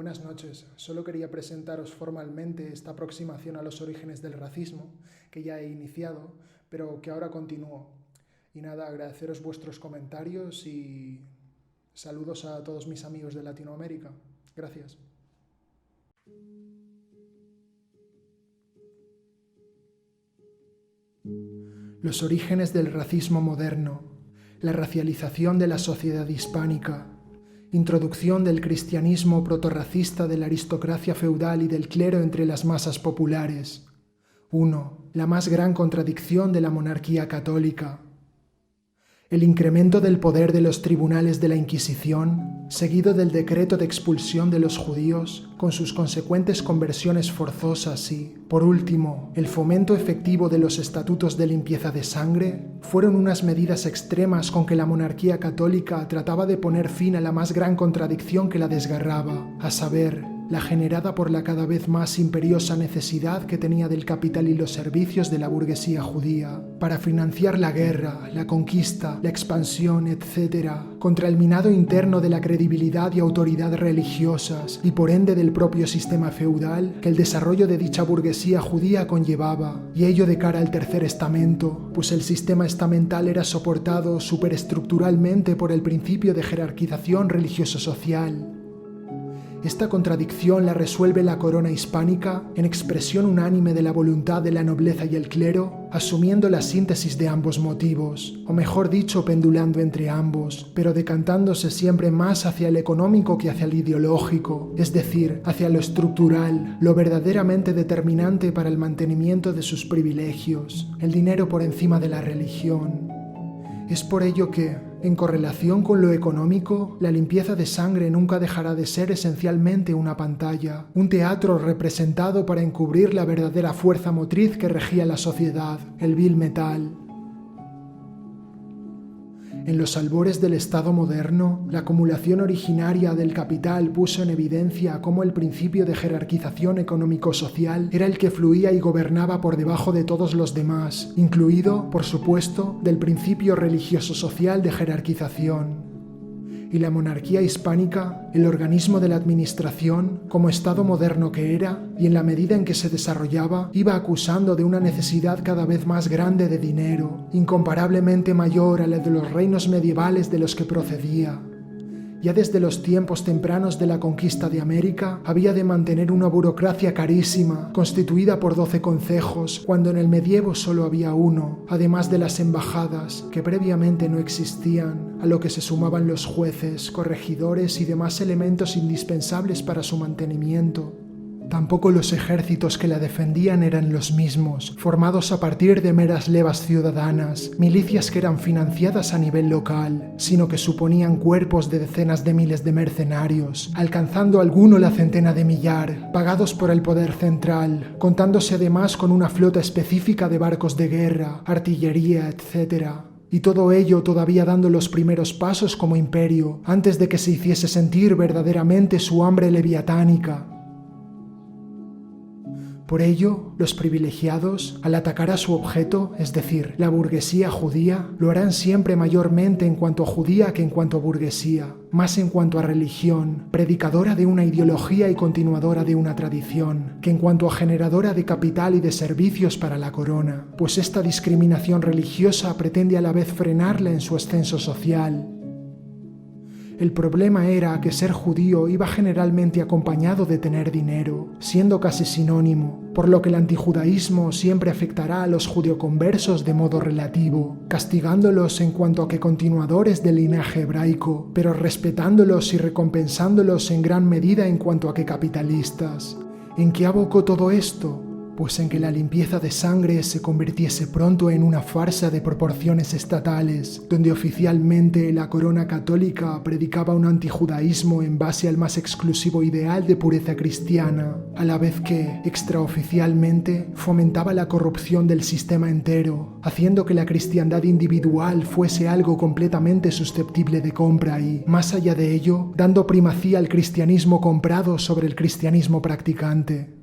Buenas noches. Solo quería presentaros formalmente esta aproximación a los orígenes del racismo, que ya he iniciado, pero que ahora continúo. Y nada, agradeceros vuestros comentarios y saludos a todos mis amigos de Latinoamérica. Gracias. Los orígenes del racismo moderno, la racialización de la sociedad hispánica, introducción del cristianismo protorracista de la aristocracia feudal y del clero entre las masas populares. 1. La más gran contradicción de la monarquía católica. El incremento del poder de los tribunales de la Inquisición, seguido del decreto de expulsión de los judíos, con sus consecuentes conversiones forzosas y, por último, el fomento efectivo de los estatutos de limpieza de sangre, fueron unas medidas extremas con que la monarquía católica trataba de poner fin a la más gran contradicción que la desgarraba, a saber, la generada por la cada vez más imperiosa necesidad que tenía del capital y los servicios de la burguesía judía para financiar la guerra, la conquista, la expansión, etc., contra el minado interno de la credibilidad y autoridad religiosas y por ende del propio sistema feudal que el desarrollo de dicha burguesía judía conllevaba, y ello de cara al tercer estamento, pues el sistema estamental era soportado superestructuralmente por el principio de jerarquización religioso-social. Esta contradicción la resuelve la corona hispánica en expresión unánime de la voluntad de la nobleza y el clero, asumiendo la síntesis de ambos motivos, o mejor dicho, pendulando entre ambos, pero decantándose siempre más hacia el económico que hacia el ideológico, es decir, hacia lo estructural, lo verdaderamente determinante para el mantenimiento de sus privilegios, el dinero por encima de la religión. Es por ello que, en correlación con lo económico, la limpieza de sangre nunca dejará de ser esencialmente una pantalla, un teatro representado para encubrir la verdadera fuerza motriz que regía la sociedad, el vil metal. En los albores del Estado moderno, la acumulación originaria del capital puso en evidencia cómo el principio de jerarquización económico-social era el que fluía y gobernaba por debajo de todos los demás, incluido, por supuesto, del principio religioso-social de jerarquización. Y la monarquía hispánica, el organismo de la administración, como Estado moderno que era, y en la medida en que se desarrollaba, iba acusando de una necesidad cada vez más grande de dinero, incomparablemente mayor a la de los reinos medievales de los que procedía. Ya desde los tiempos tempranos de la conquista de América, había de mantener una burocracia carísima, constituida por 12 concejos, cuando en el medievo solo había uno, además de las embajadas, que previamente no existían, a lo que se sumaban los jueces, corregidores y demás elementos indispensables para su mantenimiento. Tampoco los ejércitos que la defendían eran los mismos, formados a partir de meras levas ciudadanas, milicias que eran financiadas a nivel local, sino que suponían cuerpos de decenas de miles de mercenarios, alcanzando alguno la centena de millar, pagados por el poder central, contándose además con una flota específica de barcos de guerra, artillería, etc. Y todo ello todavía dando los primeros pasos como imperio, antes de que se hiciese sentir verdaderamente su hambre leviatánica. Por ello, los privilegiados, al atacar a su objeto, es decir, la burguesía judía, lo harán siempre mayormente en cuanto a judía que en cuanto a burguesía, más en cuanto a religión, predicadora de una ideología y continuadora de una tradición, que en cuanto a generadora de capital y de servicios para la corona, pues esta discriminación religiosa pretende a la vez frenarla en su ascenso social. El problema era que ser judío iba generalmente acompañado de tener dinero, siendo casi sinónimo, por lo que el antijudaísmo siempre afectará a los judeoconversos de modo relativo, castigándolos en cuanto a que continuadores del linaje hebraico, pero respetándolos y recompensándolos en gran medida en cuanto a que capitalistas. ¿En qué abocó todo esto? Pues en que la limpieza de sangre se convirtiese pronto en una farsa de proporciones estatales, donde oficialmente la corona católica predicaba un antijudaísmo en base al más exclusivo ideal de pureza cristiana, a la vez que, extraoficialmente, fomentaba la corrupción del sistema entero, haciendo que la cristiandad individual fuese algo completamente susceptible de compra y, más allá de ello, dando primacía al cristianismo comprado sobre el cristianismo practicante.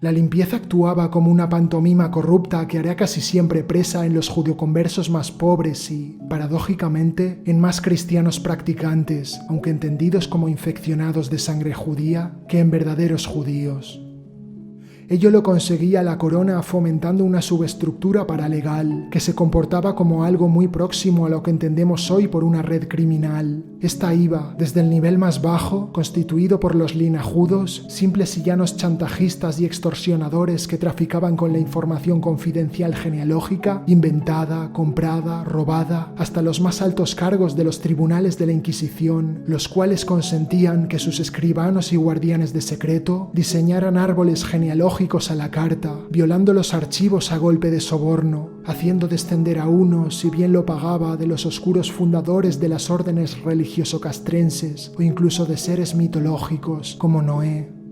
La limpieza actuaba como una pantomima corrupta que hará casi siempre presa en los judeoconversos más pobres y, paradójicamente, en más cristianos practicantes, aunque entendidos como infeccionados de sangre judía, que en verdaderos judíos. Ello lo conseguía la corona fomentando una subestructura paralegal, que se comportaba como algo muy próximo a lo que entendemos hoy por una red criminal. Esta iba desde el nivel más bajo, constituido por los linajudos, simples y llanos chantajistas y extorsionadores que traficaban con la información confidencial genealógica, inventada, comprada, robada, hasta los más altos cargos de los tribunales de la Inquisición, los cuales consentían que sus escribanos y guardianes de secreto diseñaran árboles genealógicos a la carta, violando los archivos a golpe de soborno, haciendo descender a uno, si bien lo pagaba, de los oscuros fundadores de las órdenes religioso-castrenses o incluso de seres mitológicos como Noé.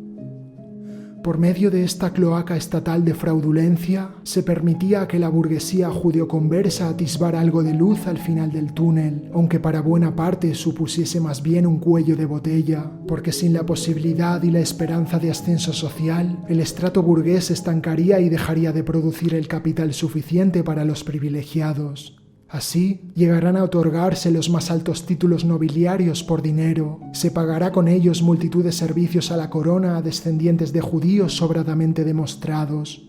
Por medio de esta cloaca estatal de fraudulencia, se permitía que la burguesía judeoconversa atisbara algo de luz al final del túnel, aunque para buena parte supusiese más bien un cuello de botella, porque sin la posibilidad y la esperanza de ascenso social, el estrato burgués se estancaría y dejaría de producir el capital suficiente para los privilegiados. Así, llegarán a otorgarse los más altos títulos nobiliarios por dinero, se pagará con ellos multitud de servicios a la corona a descendientes de judíos sobradamente demostrados.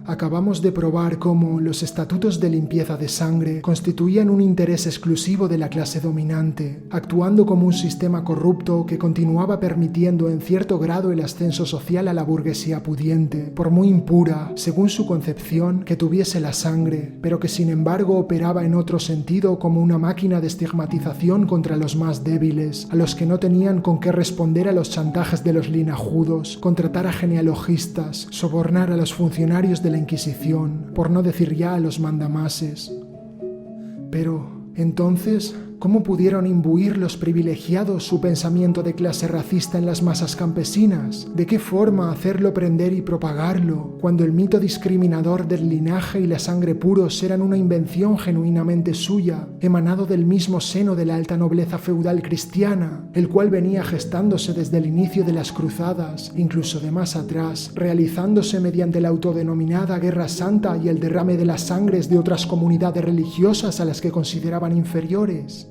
Acabamos de probar cómo los estatutos de limpieza de sangre constituían un interés exclusivo de la clase dominante, actuando como un sistema corrupto que continuaba permitiendo en cierto grado el ascenso social a la burguesía pudiente, por muy impura, según su concepción, que tuviese la sangre, pero que sin embargo operaba en otro sentido como una máquina de estigmatización contra los más débiles, a los que no tenían con qué responder a los chantajes de los linajudos, contratar a genealogistas, sobornar a los funcionarios de la Inquisición, por no decir ya a los mandamases. Pero, entonces, ¿cómo pudieron imbuir los privilegiados su pensamiento de clase racista en las masas campesinas? ¿De qué forma hacerlo prender y propagarlo, cuando el mito discriminador del linaje y la sangre puros eran una invención genuinamente suya, emanado del mismo seno de la alta nobleza feudal cristiana, el cual venía gestándose desde el inicio de las cruzadas, incluso de más atrás, realizándose mediante la autodenominada Guerra Santa y el derrame de las sangres de otras comunidades religiosas a las que consideraban inferiores?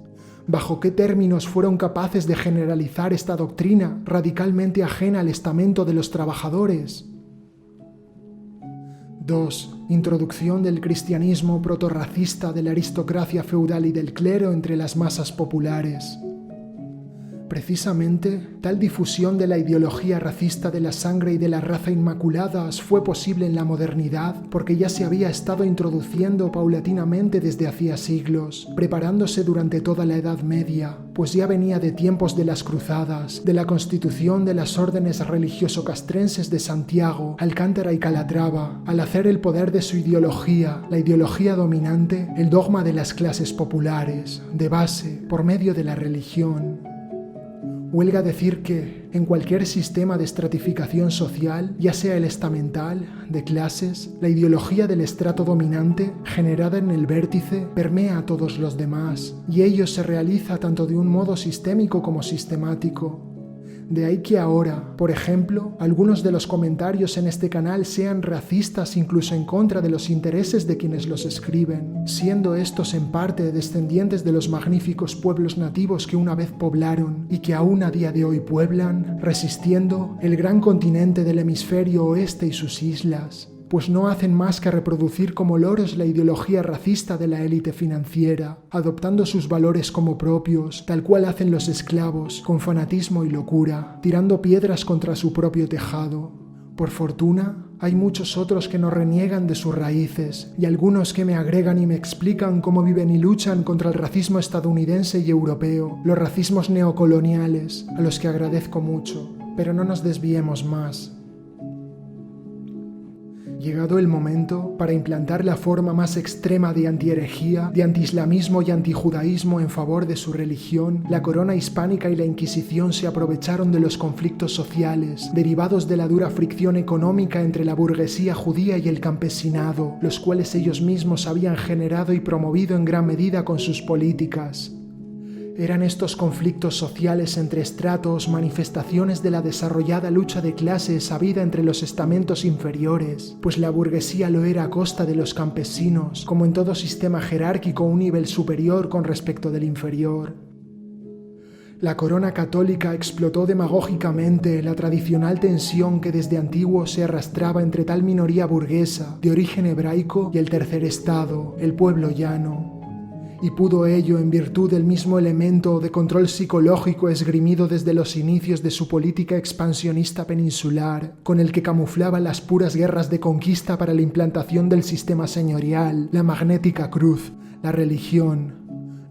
¿Bajo qué términos fueron capaces de generalizar esta doctrina radicalmente ajena al estamento de los trabajadores? 2. Introducción del cristianismo protorracista de la aristocracia feudal y del clero entre las masas populares. Precisamente, tal difusión de la ideología racista de la sangre y de la raza inmaculadas fue posible en la modernidad porque ya se había estado introduciendo paulatinamente desde hacía siglos, preparándose durante toda la Edad Media, pues ya venía de tiempos de las cruzadas, de la constitución de las órdenes religioso-castrenses de Santiago, Alcántara y Calatrava, al hacer el poder de su ideología, la ideología dominante, el dogma de las clases populares, de base, por medio de la religión. Huelga decir que, en cualquier sistema de estratificación social, ya sea el estamental, de clases, la ideología del estrato dominante, generada en el vértice, permea a todos los demás, y ello se realiza tanto de un modo sistémico como sistemático. De ahí que ahora, por ejemplo, algunos de los comentarios en este canal sean racistas incluso en contra de los intereses de quienes los escriben, siendo estos en parte descendientes de los magníficos pueblos nativos que una vez poblaron y que aún a día de hoy pueblan, resistiendo el gran continente del hemisferio oeste y sus islas, pues no hacen más que reproducir como loros la ideología racista de la élite financiera, adoptando sus valores como propios, tal cual hacen los esclavos, con fanatismo y locura, tirando piedras contra su propio tejado. Por fortuna, hay muchos otros que no reniegan de sus raíces, y algunos que me agregan y me explican cómo viven y luchan contra el racismo estadounidense y europeo, los racismos neocoloniales, a los que agradezco mucho, pero no nos desviemos más. Llegado el momento para implantar la forma más extrema de antiherejía, de antiislamismo y antijudaísmo en favor de su religión, la corona hispánica y la Inquisición se aprovecharon de los conflictos sociales, derivados de la dura fricción económica entre la burguesía judía y el campesinado, los cuales ellos mismos habían generado y promovido en gran medida con sus políticas. Eran estos conflictos sociales entre estratos manifestaciones de la desarrollada lucha de clases habida entre los estamentos inferiores, pues la burguesía lo era a costa de los campesinos, como en todo sistema jerárquico un nivel superior con respecto del inferior. La corona católica explotó demagógicamente la tradicional tensión que desde antiguo se arrastraba entre tal minoría burguesa de origen hebraico y el tercer estado, el pueblo llano. Y pudo ello en virtud del mismo elemento de control psicológico esgrimido desde los inicios de su política expansionista peninsular, con el que camuflaba las puras guerras de conquista para la implantación del sistema señorial, la magnética cruz, la religión.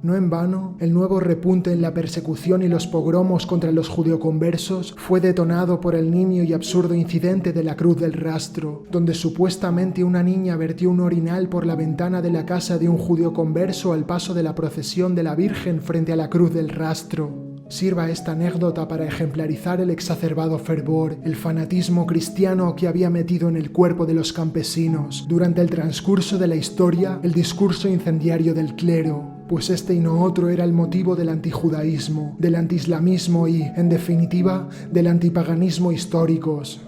No en vano, el nuevo repunte en la persecución y los pogromos contra los judeoconversos fue detonado por el nimio y absurdo incidente de la Cruz del Rastro, donde supuestamente una niña vertió un orinal por la ventana de la casa de un judeoconverso al paso de la procesión de la Virgen frente a la Cruz del Rastro. Sirva esta anécdota para ejemplarizar el exacerbado fervor, el fanatismo cristiano que había metido en el cuerpo de los campesinos durante el transcurso de la historia el discurso incendiario del clero, pues este y no otro era el motivo del antijudaísmo, del antiislamismo y, en definitiva, del antipaganismo históricos.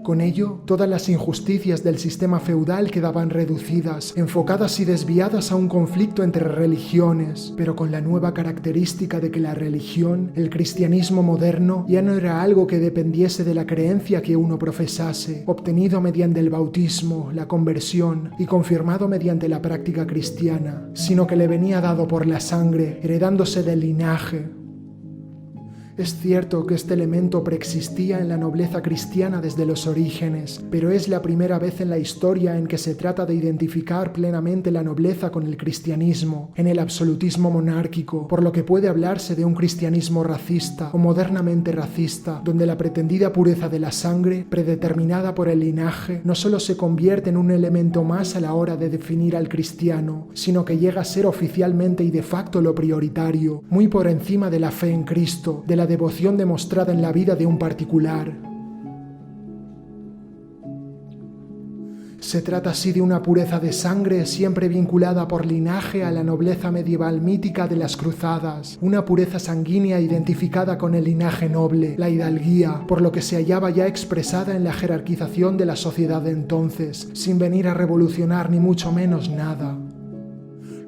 Con ello, todas las injusticias del sistema feudal quedaban reducidas, enfocadas y desviadas a un conflicto entre religiones, pero con la nueva característica de que la religión, el cristianismo moderno, ya no era algo que dependiese de la creencia que uno profesase, obtenido mediante el bautismo, la conversión y confirmado mediante la práctica cristiana, sino que le venía dado por la sangre, heredándose del linaje. Es cierto que este elemento preexistía en la nobleza cristiana desde los orígenes, pero es la primera vez en la historia en que se trata de identificar plenamente la nobleza con el cristianismo, en el absolutismo monárquico, por lo que puede hablarse de un cristianismo racista o modernamente racista, donde la pretendida pureza de la sangre, predeterminada por el linaje, no solo se convierte en un elemento más a la hora de definir al cristiano, sino que llega a ser oficialmente y de facto lo prioritario, muy por encima de la fe en Cristo, de la devoción demostrada en la vida de un particular. Se trata así de una pureza de sangre siempre vinculada por linaje a la nobleza medieval mítica de las cruzadas, una pureza sanguínea identificada con el linaje noble, la hidalguía, por lo que se hallaba ya expresada en la jerarquización de la sociedad de entonces, sin venir a revolucionar ni mucho menos nada.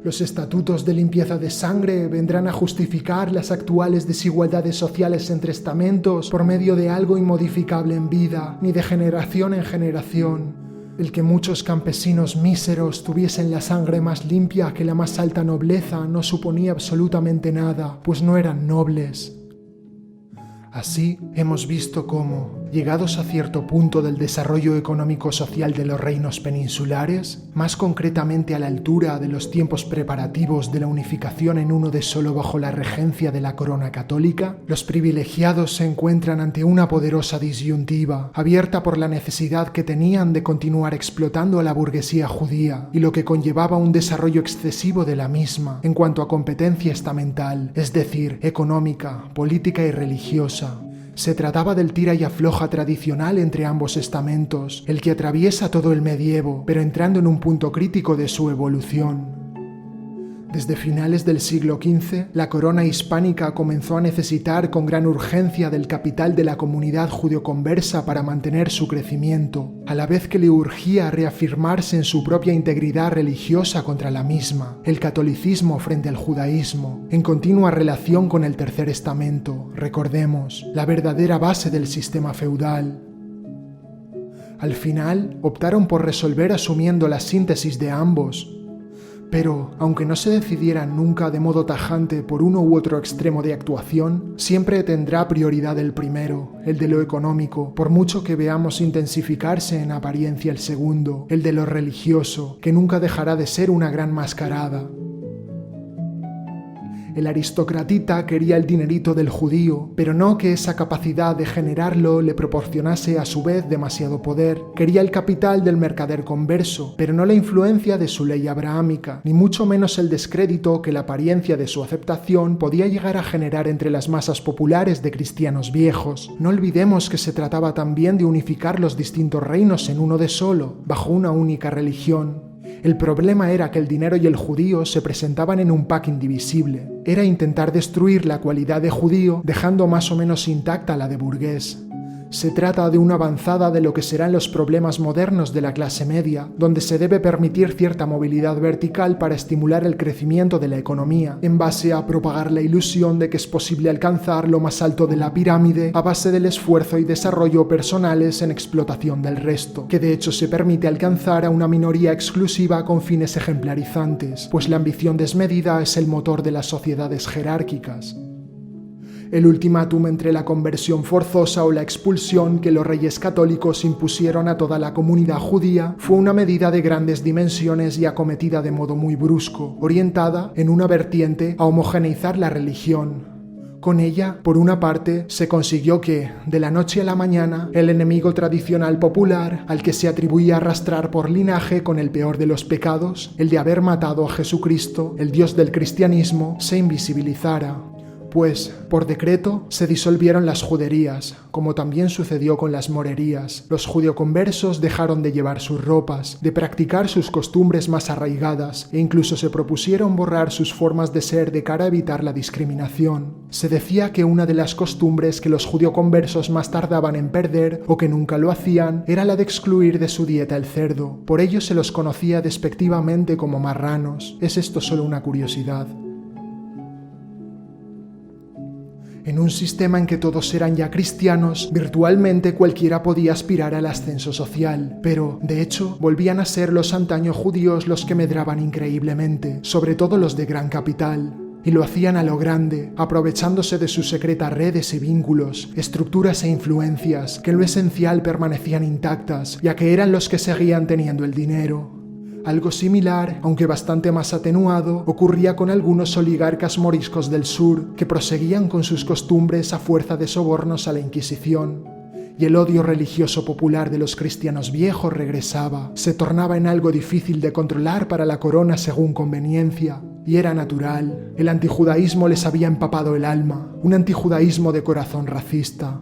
Los estatutos de limpieza de sangre vendrán a justificar las actuales desigualdades sociales entre estamentos por medio de algo inmodificable en vida, ni de generación en generación. El que muchos campesinos míseros tuviesen la sangre más limpia que la más alta nobleza no suponía absolutamente nada, pues no eran nobles. Así hemos visto cómo, llegados a cierto punto del desarrollo económico-social de los reinos peninsulares, más concretamente a la altura de los tiempos preparativos de la unificación en uno de solo bajo la regencia de la corona católica, los privilegiados se encuentran ante una poderosa disyuntiva, abierta por la necesidad que tenían de continuar explotando a la burguesía judía, y lo que conllevaba un desarrollo excesivo de la misma en cuanto a competencia estamental, es decir, económica, política y religiosa. Se trataba del tira y afloja tradicional entre ambos estamentos, el que atraviesa todo el medievo, pero entrando en un punto crítico de su evolución. Desde finales del siglo XV, la corona hispánica comenzó a necesitar con gran urgencia del capital de la comunidad judeoconversa para mantener su crecimiento, a la vez que le urgía reafirmarse en su propia integridad religiosa contra la misma, el catolicismo frente al judaísmo, en continua relación con el Tercer Estamento, recordemos, la verdadera base del sistema feudal. Al final, optaron por resolver asumiendo la síntesis de ambos. Pero, aunque no se decidieran nunca de modo tajante por uno u otro extremo de actuación, siempre tendrá prioridad el primero, el de lo económico, por mucho que veamos intensificarse en apariencia el segundo, el de lo religioso, que nunca dejará de ser una gran mascarada. El aristocratita quería el dinerito del judío, pero no que esa capacidad de generarlo le proporcionase a su vez demasiado poder. Quería el capital del mercader converso, pero no la influencia de su ley abrahámica, ni mucho menos el descrédito que la apariencia de su aceptación podía llegar a generar entre las masas populares de cristianos viejos. No olvidemos que se trataba también de unificar los distintos reinos en uno de solo, bajo una única religión. El problema era que el dinero y el judío se presentaban en un pack indivisible. Era intentar destruir la cualidad de judío dejando más o menos intacta la de burgués. Se trata de una avanzada de lo que serán los problemas modernos de la clase media, donde se debe permitir cierta movilidad vertical para estimular el crecimiento de la economía, en base a propagar la ilusión de que es posible alcanzar lo más alto de la pirámide a base del esfuerzo y desarrollo personales en explotación del resto, que de hecho se permite alcanzar a una minoría exclusiva con fines ejemplarizantes, pues la ambición desmedida es el motor de las sociedades jerárquicas. El ultimátum entre la conversión forzosa o la expulsión que los reyes católicos impusieron a toda la comunidad judía fue una medida de grandes dimensiones y acometida de modo muy brusco, orientada en una vertiente a homogeneizar la religión. Con ella, por una parte, se consiguió que, de la noche a la mañana, el enemigo tradicional popular, al que se atribuía arrastrar por linaje con el peor de los pecados, el de haber matado a Jesucristo, el Dios del cristianismo, se invisibilizara. Pues, por decreto, se disolvieron las juderías, como también sucedió con las morerías. Los judioconversos dejaron de llevar sus ropas, de practicar sus costumbres más arraigadas, e incluso se propusieron borrar sus formas de ser de cara a evitar la discriminación. Se decía que una de las costumbres que los judioconversos más tardaban en perder, o que nunca lo hacían, era la de excluir de su dieta el cerdo. Por ello se los conocía despectivamente como marranos. Es esto solo una curiosidad. En un sistema en que todos eran ya cristianos, virtualmente cualquiera podía aspirar al ascenso social, pero, de hecho, volvían a ser los antaños judíos los que medraban increíblemente, sobre todo los de gran capital. Y lo hacían a lo grande, aprovechándose de sus secretas redes y vínculos, estructuras e influencias, que en lo esencial permanecían intactas, ya que eran los que seguían teniendo el dinero. Algo similar, aunque bastante más atenuado, ocurría con algunos oligarcas moriscos del sur, que proseguían con sus costumbres a fuerza de sobornos a la Inquisición. Y el odio religioso popular de los cristianos viejos regresaba, se tornaba en algo difícil de controlar para la corona según conveniencia. Y era natural, el antijudaísmo les había empapado el alma, un antijudaísmo de corazón racista.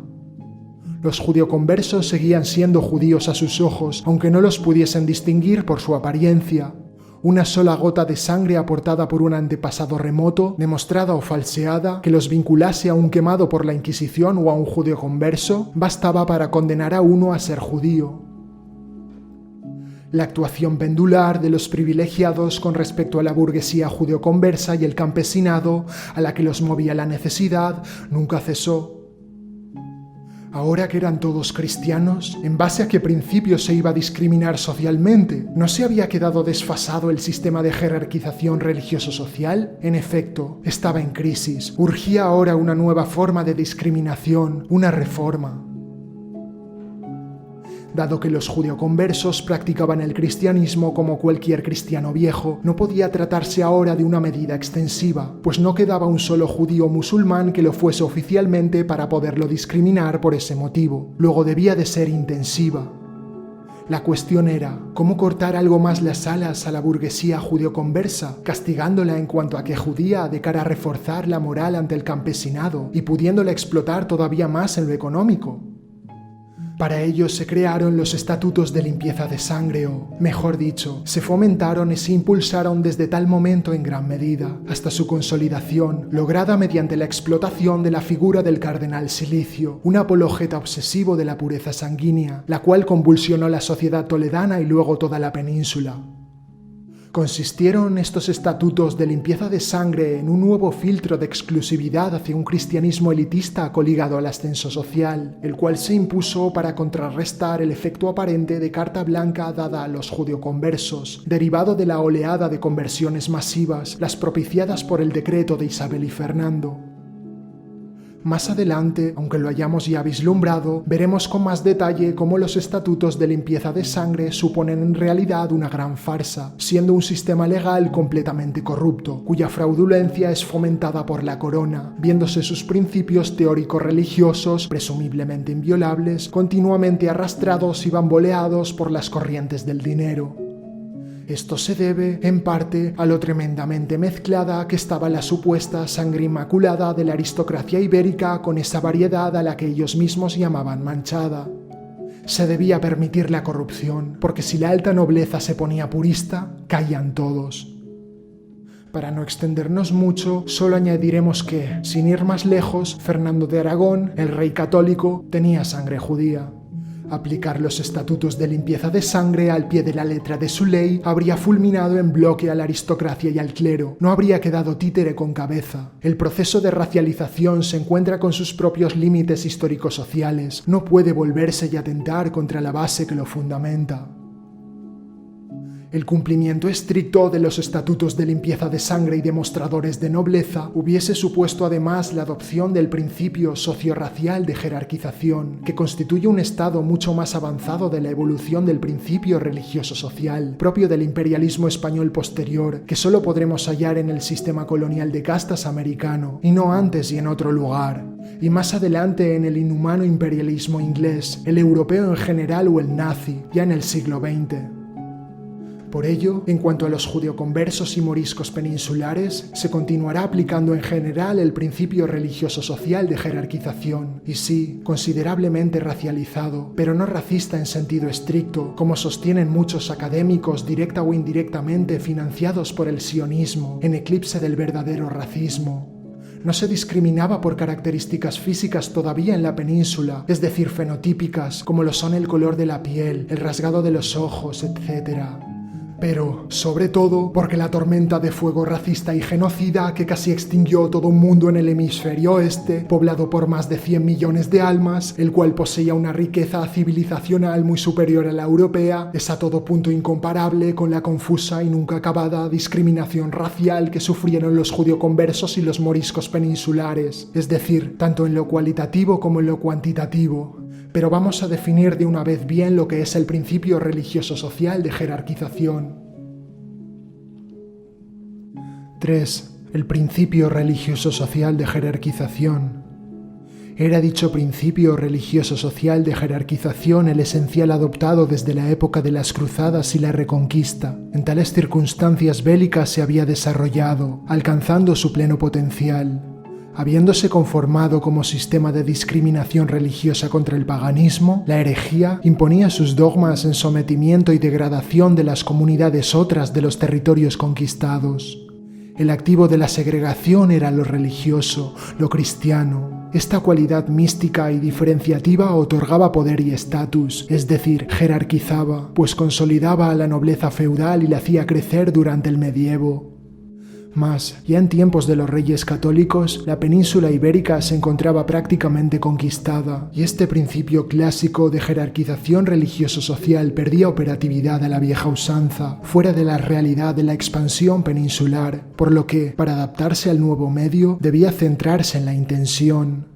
Los judioconversos seguían siendo judíos a sus ojos, aunque no los pudiesen distinguir por su apariencia. Una sola gota de sangre aportada por un antepasado remoto, demostrada o falseada, que los vinculase a un quemado por la Inquisición o a un judioconverso, bastaba para condenar a uno a ser judío. La actuación pendular de los privilegiados con respecto a la burguesía judeoconversa y el campesinado, a la que los movía la necesidad, nunca cesó. Ahora que eran todos cristianos, ¿en base a qué principios se iba a discriminar socialmente? ¿No se había quedado desfasado el sistema de jerarquización religioso-social? En efecto, estaba en crisis. Urgía ahora una nueva forma de discriminación, una reforma. Dado que los judioconversos practicaban el cristianismo como cualquier cristiano viejo, no podía tratarse ahora de una medida extensiva, pues no quedaba un solo judío musulmán que lo fuese oficialmente para poderlo discriminar por ese motivo. Luego debía de ser intensiva. La cuestión era, ¿cómo cortar algo más las alas a la burguesía judioconversa, castigándola en cuanto a que judía de cara a reforzar la moral ante el campesinado y pudiéndola explotar todavía más en lo económico? Para ello se crearon los estatutos de limpieza de sangre o, mejor dicho, se fomentaron y se impulsaron desde tal momento en gran medida, hasta su consolidación, lograda mediante la explotación de la figura del cardenal Silicio, un apologeta obsesivo de la pureza sanguínea, la cual convulsionó la sociedad toledana y luego toda la península. Consistieron estos estatutos de limpieza de sangre en un nuevo filtro de exclusividad hacia un cristianismo elitista coligado al ascenso social, el cual se impuso para contrarrestar el efecto aparente de carta blanca dada a los judioconversos, derivado de la oleada de conversiones masivas, las propiciadas por el decreto de Isabel y Fernando. Más adelante, aunque lo hayamos ya vislumbrado, veremos con más detalle cómo los estatutos de limpieza de sangre suponen en realidad una gran farsa, siendo un sistema legal completamente corrupto, cuya fraudulencia es fomentada por la corona, viéndose sus principios teórico-religiosos, presumiblemente inviolables, continuamente arrastrados y bamboleados por las corrientes del dinero. Esto se debe, en parte, a lo tremendamente mezclada que estaba la supuesta sangre inmaculada de la aristocracia ibérica con esa variedad a la que ellos mismos llamaban manchada. Se debía permitir la corrupción, porque si la alta nobleza se ponía purista, caían todos. Para no extendernos mucho, solo añadiremos que, sin ir más lejos, Fernando de Aragón, el rey católico, tenía sangre judía. Aplicar los estatutos de limpieza de sangre al pie de la letra de su ley habría fulminado en bloque a la aristocracia y al clero, no habría quedado títere con cabeza. El proceso de racialización se encuentra con sus propios límites histórico-sociales, no puede volverse y atentar contra la base que lo fundamenta. El cumplimiento estricto de los estatutos de limpieza de sangre y demostradores de nobleza hubiese supuesto además la adopción del principio socio-racial de jerarquización, que constituye un estado mucho más avanzado de la evolución del principio religioso-social, propio del imperialismo español posterior, que solo podremos hallar en el sistema colonial de castas americano, y no antes y en otro lugar, y más adelante en el inhumano imperialismo inglés, el europeo en general o el nazi, ya en el siglo XX. Por ello, en cuanto a los judeoconversos y moriscos peninsulares, se continuará aplicando en general el principio religioso-social de jerarquización, y sí, considerablemente racializado, pero no racista en sentido estricto, como sostienen muchos académicos directa o indirectamente financiados por el sionismo, en eclipse del verdadero racismo. No se discriminaba por características físicas todavía en la península, es decir, fenotípicas, como lo son el color de la piel, el rasgado de los ojos, etc. Pero, sobre todo, porque la tormenta de fuego racista y genocida que casi extinguió todo un mundo en el hemisferio oeste, poblado por más de 100 millones de almas, el cual poseía una riqueza civilizacional muy superior a la europea, es a todo punto incomparable con la confusa y nunca acabada discriminación racial que sufrieron los judeoconversos y los moriscos peninsulares, es decir, tanto en lo cualitativo como en lo cuantitativo. Pero vamos a definir de una vez bien lo que es el principio religioso-social de jerarquización. 3. El principio religioso-social de jerarquización. Era dicho principio religioso-social de jerarquización el esencial adoptado desde la época de las cruzadas y la reconquista. En tales circunstancias bélicas se había desarrollado, alcanzando su pleno potencial. Habiéndose conformado como sistema de discriminación religiosa contra el paganismo, la herejía imponía sus dogmas en sometimiento y degradación de las comunidades otras de los territorios conquistados. El activo de la segregación era lo religioso, lo cristiano. Esta cualidad mística y diferenciativa otorgaba poder y estatus, es decir, jerarquizaba, pues consolidaba a la nobleza feudal y la hacía crecer durante el medievo. Mas, ya en tiempos de los reyes católicos, la península ibérica se encontraba prácticamente conquistada, y este principio clásico de jerarquización religioso-social perdía operatividad a la vieja usanza, fuera de la realidad de la expansión peninsular, por lo que, para adaptarse al nuevo medio, debía centrarse en la intención.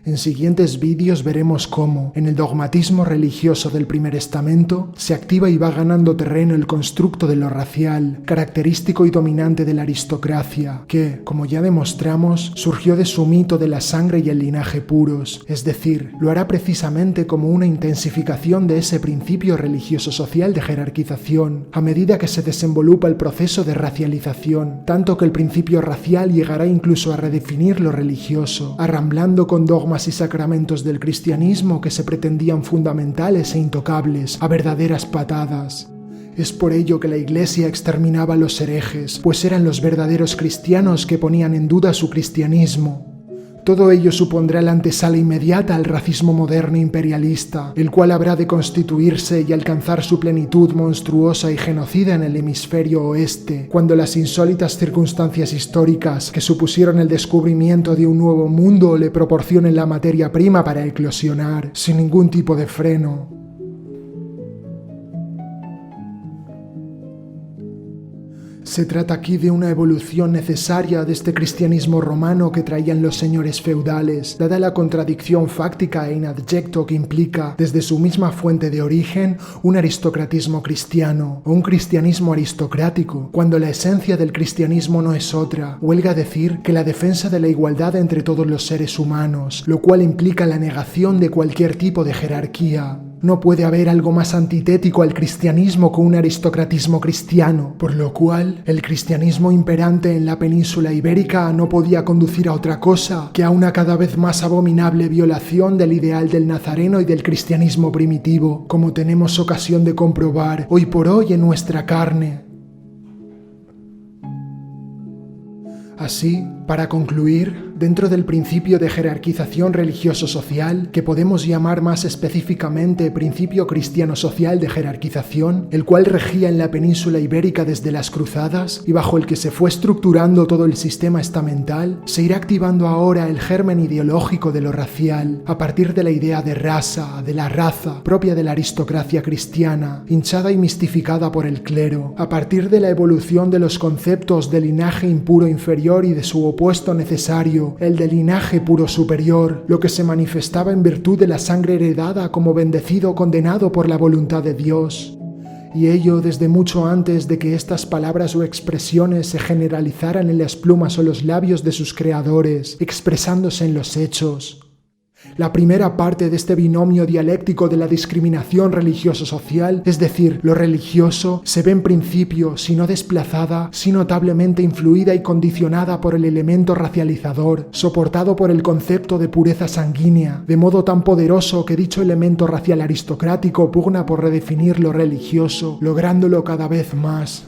En siguientes vídeos veremos cómo, en el dogmatismo religioso del primer estamento, se activa y va ganando terreno el constructo de lo racial, característico y dominante de la aristocracia, que, como ya demostramos, surgió de su mito de la sangre y el linaje puros, es decir, lo hará precisamente como una intensificación de ese principio religioso-social de jerarquización, a medida que se desenvolupa el proceso de racialización, tanto que el principio racial llegará incluso a redefinir lo religioso, arramblando con dogmas y sacramentos del cristianismo que se pretendían fundamentales e intocables a verdaderas patadas. Es por ello que la Iglesia exterminaba a los herejes, pues eran los verdaderos cristianos que ponían en duda su cristianismo. Todo ello supondrá la antesala inmediata al racismo moderno imperialista, el cual habrá de constituirse y alcanzar su plenitud monstruosa y genocida en el hemisferio oeste, cuando las insólitas circunstancias históricas que supusieron el descubrimiento de un nuevo mundo le proporcionen la materia prima para eclosionar, sin ningún tipo de freno. Se trata aquí de una evolución necesaria de este cristianismo romano que traían los señores feudales, dada la contradicción fáctica e inadyecto que implica, desde su misma fuente de origen, un aristocratismo cristiano o un cristianismo aristocrático, cuando la esencia del cristianismo no es otra, huelga decir que la defensa de la igualdad entre todos los seres humanos, lo cual implica la negación de cualquier tipo de jerarquía. No puede haber algo más antitético al cristianismo que un aristocratismo cristiano, por lo cual el cristianismo imperante en la península ibérica no podía conducir a otra cosa que a una cada vez más abominable violación del ideal del nazareno y del cristianismo primitivo, como tenemos ocasión de comprobar hoy por hoy en nuestra carne. Así, para concluir, dentro del principio de jerarquización religioso-social, que podemos llamar más específicamente principio cristiano-social de jerarquización, el cual regía en la península ibérica desde las cruzadas y bajo el que se fue estructurando todo el sistema estamental, se irá activando ahora el germen ideológico de lo racial, a partir de la idea de raza, de la raza, propia de la aristocracia cristiana, hinchada y mistificada por el clero, a partir de la evolución de los conceptos de linaje impuro inferior y de su opuesto necesario, el de linaje puro superior, lo que se manifestaba en virtud de la sangre heredada como bendecido condenado por la voluntad de Dios. Y ello desde mucho antes de que estas palabras o expresiones se generalizaran en las plumas o los labios de sus creadores, expresándose en los hechos. La primera parte de este binomio dialéctico de la discriminación religioso-social, es decir, lo religioso, se ve en principio, si no desplazada, sí notablemente influida y condicionada por el elemento racializador, soportado por el concepto de pureza sanguínea, de modo tan poderoso que dicho elemento racial aristocrático pugna por redefinir lo religioso, lográndolo cada vez más.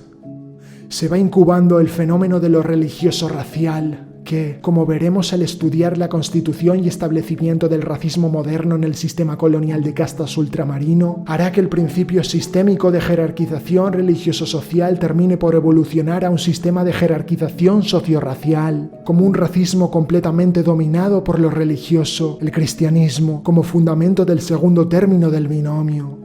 Se va incubando el fenómeno de lo religioso racial, que, como veremos al estudiar la constitución y establecimiento del racismo moderno en el sistema colonial de castas ultramarino, hará que el principio sistémico de jerarquización religioso-social termine por evolucionar a un sistema de jerarquización socio-racial, como un racismo completamente dominado por lo religioso, el cristianismo, como fundamento del segundo término del binomio.